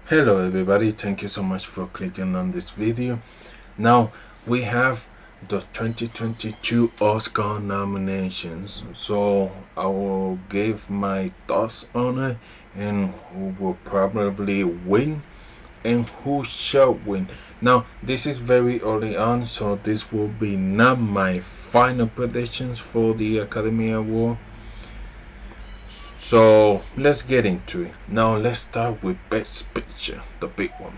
Hello everybody, thank you so much for clicking on this video. Now we have the 2022 Oscar nominations, so I will give my thoughts on it and who will probably win and who shall win. Now this is very early on, so this will be not my final predictions for the Academy Award. So let's get into it. Now let's start with Best Picture, the big one.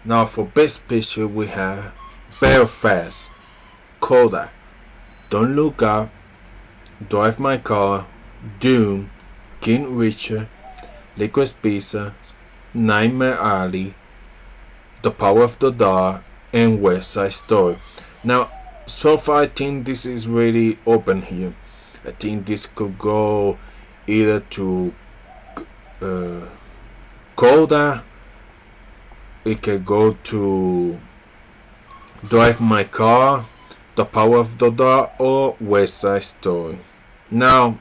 Now for Best Picture we have Belfast, Coda, Don't Look Up, Drive My Car, Doom, King Richard, Licorice Pizza, Nightmare Alley, The Power of the Dog, and West Side Story. Now so far I think this is really open here. I think this could go either to uh, Coda, it could go to Drive My Car, The Power of the Dog, or West Side Story. Now,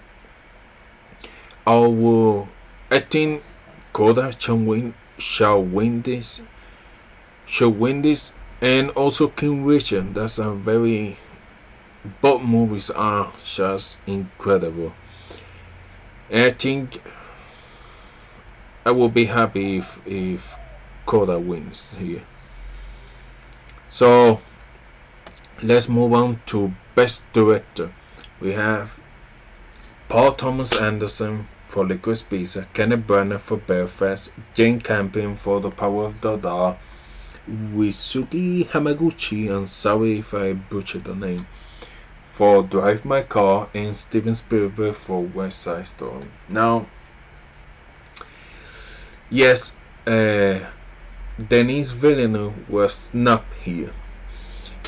I think Coda shall win this, and also King Richard. That's a very, both movies are just incredible. And I think I will be happy if Coda wins here. So let's move on to Best Director. We have Paul Thomas Anderson for Licorice Pizza, Kenneth Branagh for Belfast, Jane Campion for The Power of the Dog, Wisuki Hamaguchi, and sorry if I butchered the name, for Drive My Car, and Steven Spielberg for West Side Story. Now, yes, Denis Villeneuve was not here,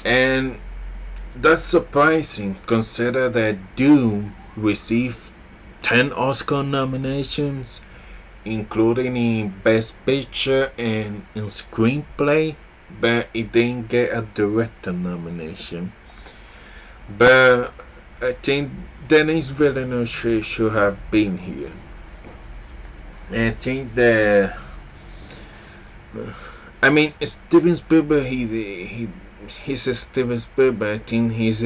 and that's surprising consider that Dune received 10 Oscar nominations, including in Best Picture and in Screenplay, but it didn't get a director nomination. But I think Denis Villeneuve should have been here. And I think that Steven Spielberg, he's a Steven Spielberg. I think he's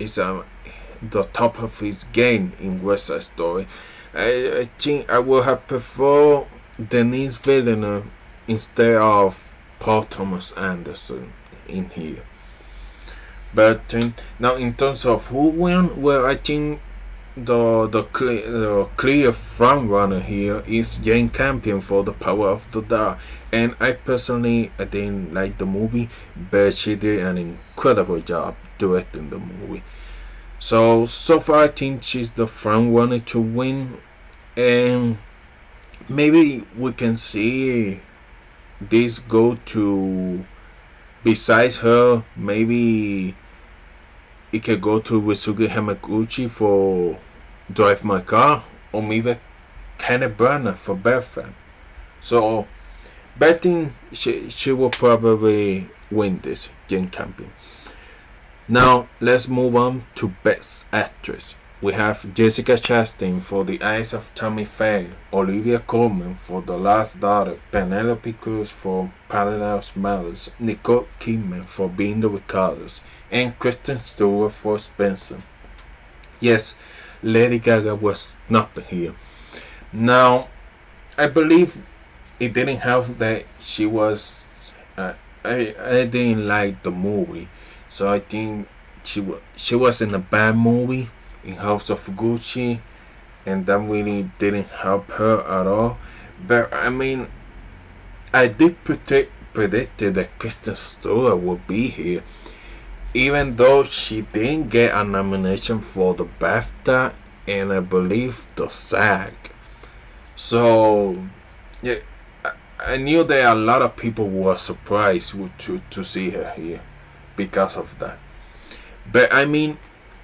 the top of his game in West Side Story. I think I would have preferred Denis Villeneuve instead of Paul Thomas Anderson in here. But now in terms of who won, well, I think the clear front runner here is Jane Campion for The Power of the Dog, and I didn't like the movie, but she did an incredible job directing the movie. So far I think she's the front runner to win, and maybe we can see this go to, besides her, maybe it could go to Wisuki Hamaguchi for Drive My Car, or maybe Kenneth Branagh for Belfast. So, betting she will probably win this, Jane Campion. Now, let's move on to Best Actress. We have Jessica Chastain for The Eyes of Tammy Faye, Olivia Colman for The Last Daughter, Penelope Cruz for Parallel Mothers, Nicole Kidman for Being the Ricardos, and Kristen Stewart for Spencer. Yes, Lady Gaga was not here. Now, I believe it didn't help that she was. I didn't like the movie, so I think she was in a bad movie in House of Gucci, and that really didn't help her at all. But I did predict that Kristen Stewart would be here, even though she didn't get a nomination for the BAFTA and I believe the SAG. So yeah, I knew that a lot of people were surprised to see her here because of that. But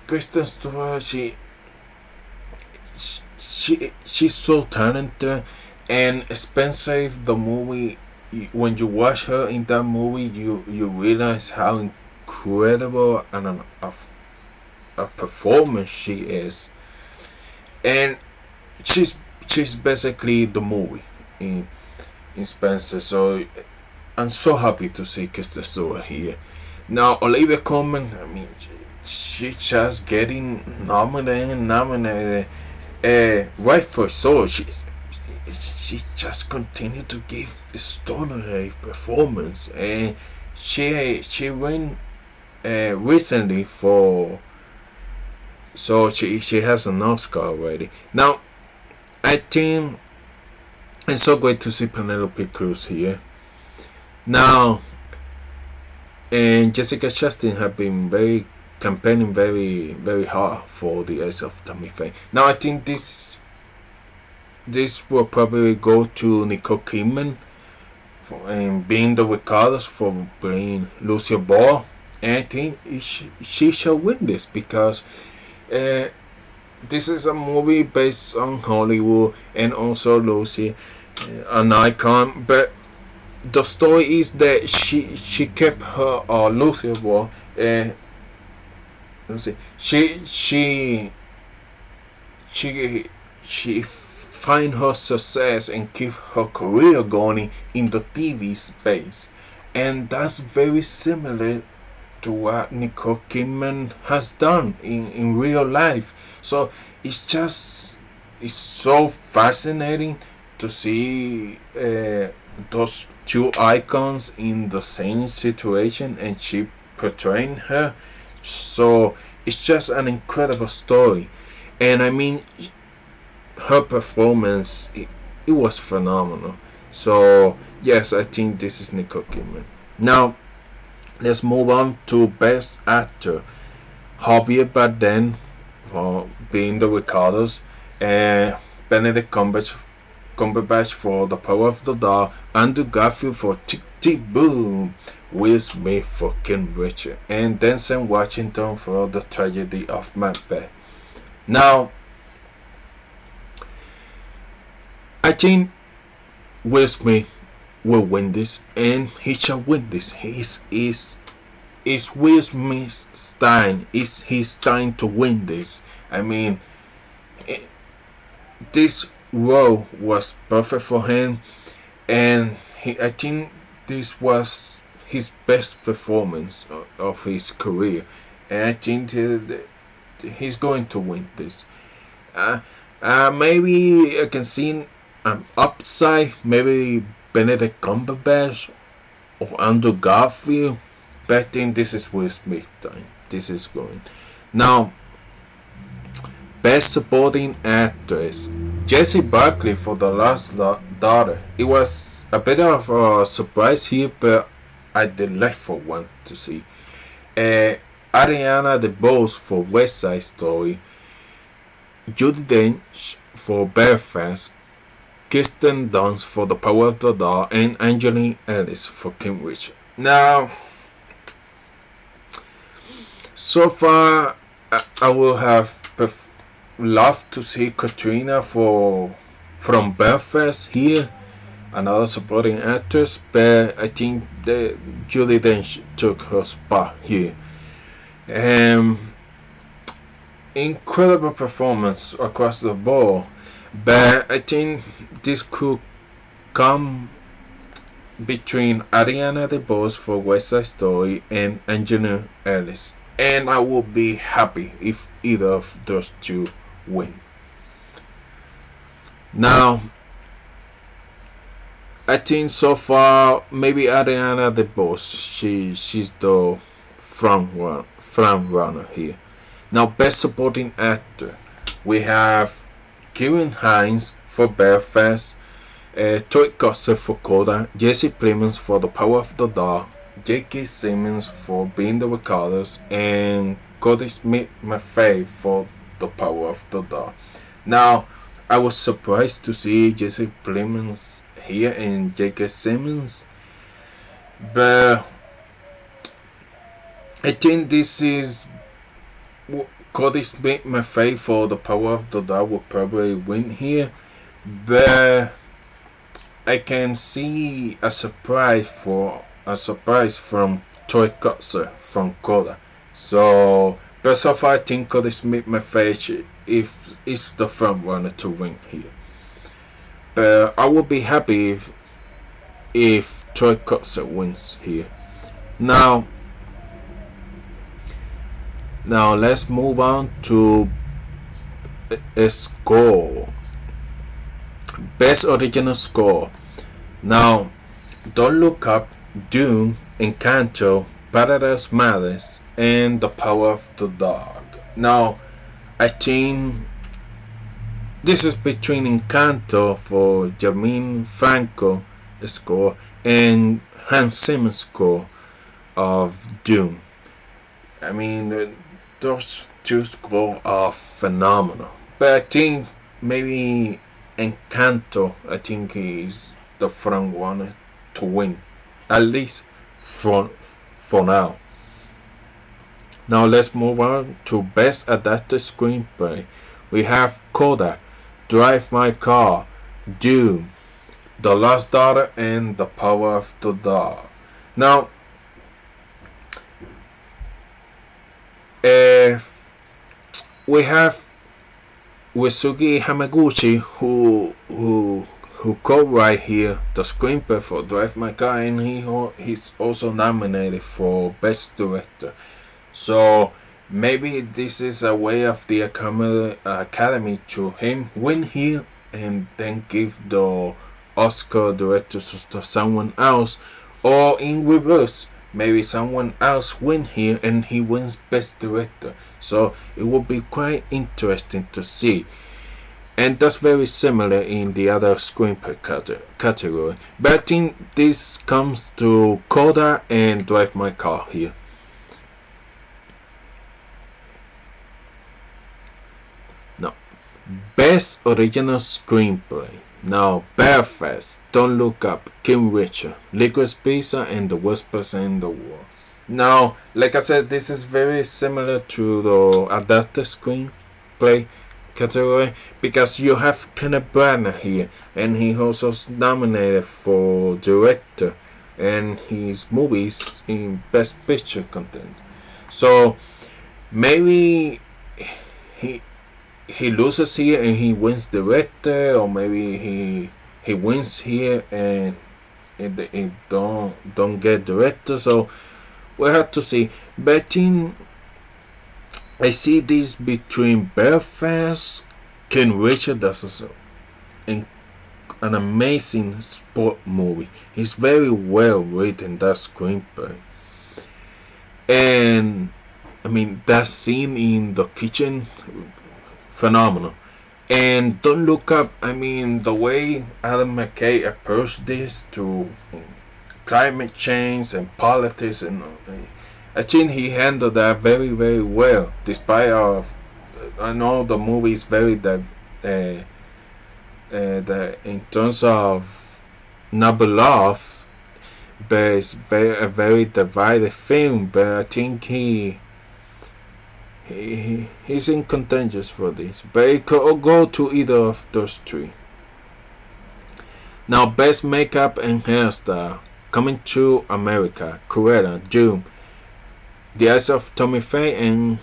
Kristen Stewart, she's so talented, and Spencer, the movie, when you watch her in that movie, you realize how incredible and a performance she is, and she's basically the movie. in Spencer. So I'm so happy to see Kristen Stewart here. Now Olivia Colman, I mean, she just getting nominated, right for so she just continued to give extraordinary performance, and she went recently for, so she has an Oscar already. Now I think it's so great to see Penelope Cruz here. Now, and Jessica Chastain have been campaigning very hard for the Eyes of Tammy Faye. Now I think this will probably go to Nicole Kidman and being the Ricardos for playing Lucia Ball. And I think she shall win this because this is a movie based on Hollywood, and also Lucy, an icon. But the story is that she kept her Lucia Ball. Lucy, she find her success and keep her career going in the TV space, and that's very similar to what Nicole Kidman has done in real life. So it's so fascinating to see those two icons in the same situation and she portraying her. So it's just an incredible story, and I mean her performance, it was phenomenal. So yes, I think this is Nicole Kidman. Now let's move on to Best Actor. Javier Bardem for being the Ricardos, and Benedict Cumberbatch for The Power of the Dog, Andrew Garfield for Tick Tick Boom, Will Smith for King Richard, and Denzel Washington for The Tragedy of Macbeth. Now I think Will Smith will win this, and he shall win this. It's Will Smith's time. It's his time to win this. I mean, this role was perfect for him, and I think this was his best performance of his career, and I think he's going to win this. Maybe I can see an upside, maybe Benedict Cumberbatch or Andrew Garfield, but I think this is Will Smith time. This is going. Now, Best Supporting Actress, Jessie Buckley for The Last Daughter. It was a bit of a surprise here, but I delightful one to see. Ariana DeBose for West Side Story, Judi Dench for Belfast, Kirsten Dunst for The Power of the Dog, and Angeline Ellis for King Richard. Now, so far, I will have loved to see Katrina from Belfast here, another supporting actress, but I think that Judi Dench took her spot here. Incredible performance across the board. But I think this could come between Ariana DeBose for West Side Story and Angelina Ellis, and I will be happy if either of those two win. Now, I think so far maybe Ariana DeBose. She's the front runner here. Now, Best Supporting Actor, we have Kieran Hines for Belfast, Troy Kotsur for Coda, Jesse Plemons for The Power of the Dog, J.K. Simmons for Being the Ricardos, and Cody Smith-McPhee for The Power of the Dog. Now, I was surprised to see Jesse Plemons here and J.K. Simmons, but I think this is Cody Smith-McPhee for The Power of the Dog will probably win here, but I can see a surprise from Troy Kotsur from Coda. So, but so far I think Cody Smith-McPhee is the front runner to win here. But I would be happy if Troy Kotsur wins here. Now, let's move on to a score. Best original score. Now, Don't Look Up, Dune, Encanto, Paradise Matters, and The Power of the Dog. Now, I think this is between Encanto for Jamin Franco score and Hans Zimmer score of Dune. I mean, those two scores are phenomenal. But I think maybe Encanto, I think is the front runner to win, at least for now. Now let's move on to Best Adapted Screenplay. We have Coda, Drive My Car, Dune, The Lost Daughter, and The Power of the Dog. Now, we have Uesugi Hamaguchi who co-write here the screenplay for Drive My Car, and he's also nominated for Best Director. So maybe this is a way of the Academy to him win here and then give the Oscar director to someone else, or in reverse, maybe someone else win here and he wins Best Director. So it will be quite interesting to see. And that's very similar in the other screenplay category. But I think this comes to Coda and Drive My Car here. Now, Best Original Screenplay. Now, Belfast, Don't Look Up, King Richard, Licorice Pizza, and The Worst Person in the World. Now, like I said, this is very similar to the adapted screenplay category because you have Kenneth Branagh here, and he also nominated for director, and his movies in Best Picture content. So maybe he loses here and he wins director, or maybe he wins here and it don't get director. So we have to see. But I see this between Belfast, King Richard. That's an amazing sport movie. It's very well written, that screenplay. And I mean, that scene in the kitchen, phenomenal. And Don't Look Up, I mean, the way Adam McKay approached this to climate change and politics, and I think he handled that very, very well. Despite I know the movie is very in terms of not beloved, but it's a very divided film. But I think he's in contenders for this. But it could go to either of those three. Now, Best Makeup and Hairstyle. Coming to America, Cruella, Doom, The Eyes of Tommy Faye, and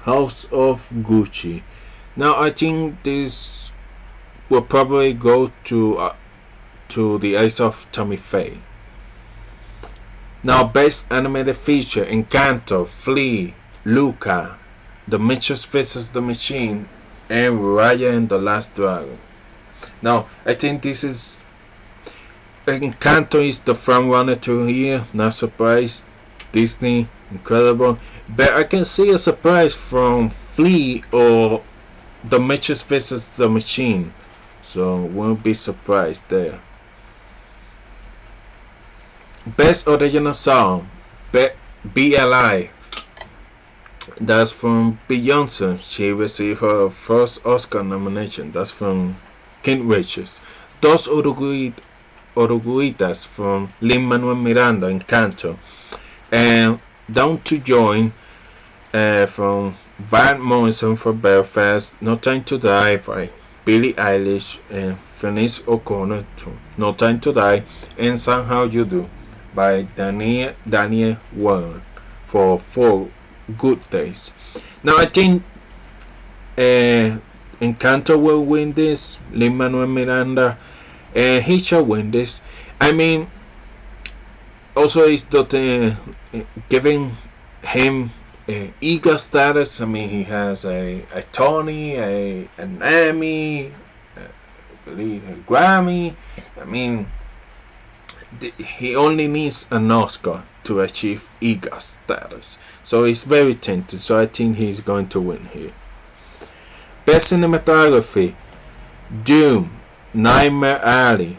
House of Gucci. Now, I think this will probably go to The Eyes of Tommy Faye. Now, Best Animated Feature, Encanto, Flea, Luca, The Mitchells vs. the Machine, and Raya and the Last Dragon. Now, I think this is Encanto is the front runner to here. Not surprised. Disney, incredible. But I can see a surprise from Flea or The Mitchells vs. the Machine. So won't be surprised there. Best Original Song, Be Alive. That's from Beyonce. She received her first Oscar nomination. That's from King Richard. Dos Oruguitas from Lin-Manuel Miranda, Encanto. And Down to Join from Van Morrison for Belfast. No Time to Die by Billie Eilish and Felice O'Connor. No Time to Die. And Somehow You Do by Daniel Warren for 4 Good Days. Now I think Encanto will win this. Lin-Manuel Miranda, he shall win this. I mean, Also, is that giving him EGA status. I mean, he has a Tony, an Emmy, I believe a Grammy. I mean, he only needs an Oscar to achieve EGA status. So he's very talented. So I think he's going to win here. Best cinematography: Doom, Nightmare Alley,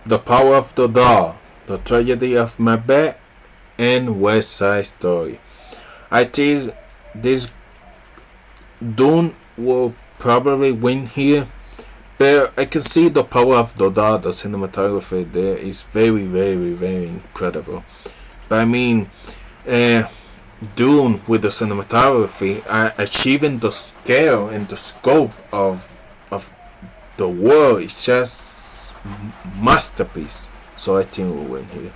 The Power of the Dog, The Tragedy of Macbeth, and West Side Story. I think this Dune will probably win here, but I can see The Power of the Dog, the cinematography there is very, very, very incredible. But I mean, uh, Dune with the cinematography achieving the scale and the scope of the world is just masterpiece. So I think we'll win here.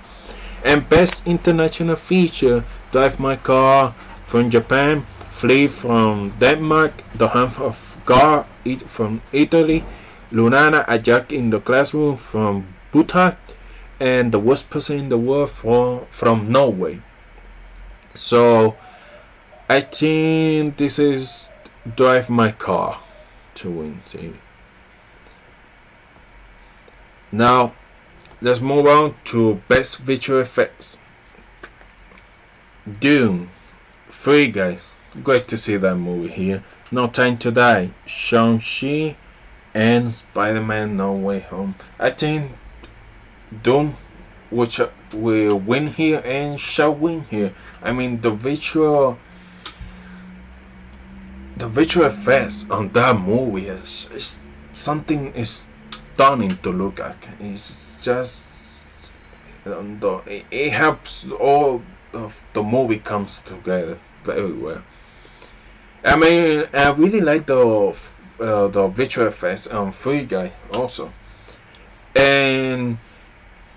And best international feature: Drive My Car from Japan, Flee from Denmark, The Hunt of God from Italy, Lunana, A Jack in the Classroom from Bhutan, and The Worst Person in the World from Norway. So I think this is Drive My Car to win. See? Now let's move on to best visual effects. Dune, Free Guys, great to see that movie here. No Time to Die, Shang-Chi, and Spider-Man No Way Home. I think Dune which will win here and shall win here. I mean, the visual effects on that movie is something is stunning to look at. It's just it helps all of the movie comes together very well. I mean, I really like the visual effects on Free Guy also, and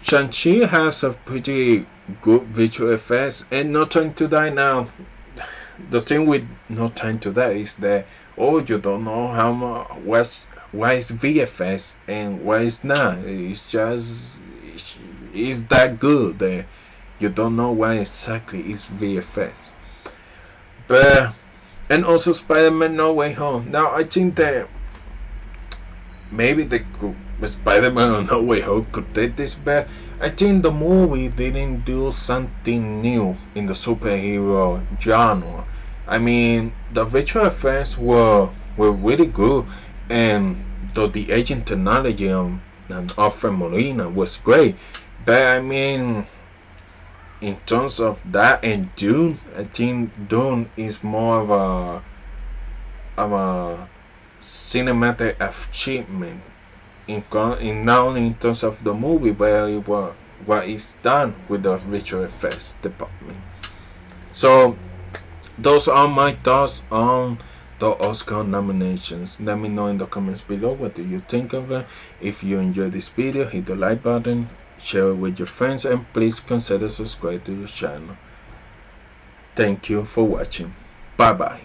Shang-Chi has a pretty good visual effects. And No Time to Die now. The thing with No Time to Die is that you don't know how much why is VFX and why it's not. It's just it's that good that you don't know why exactly it's VFX. But and also Spider-Man No Way Home. Now I think that maybe they could Spider-Man on No Way Home could take this, but I think the movie didn't do something new in the superhero genre. I mean, the visual effects were really good, and the aging technology and Alfred Molina was great. But I mean, in terms of that and Dune, I think Dune is more of a cinematic achievement in not only in terms of the movie, but what is done with the visual effects department. So those are my thoughts on the Oscar nominations. Let me know in the comments below what do you think of it. If you enjoyed this video, hit the like button, share it with your friends, and please consider subscribing to the channel. Thank you for watching. Bye bye.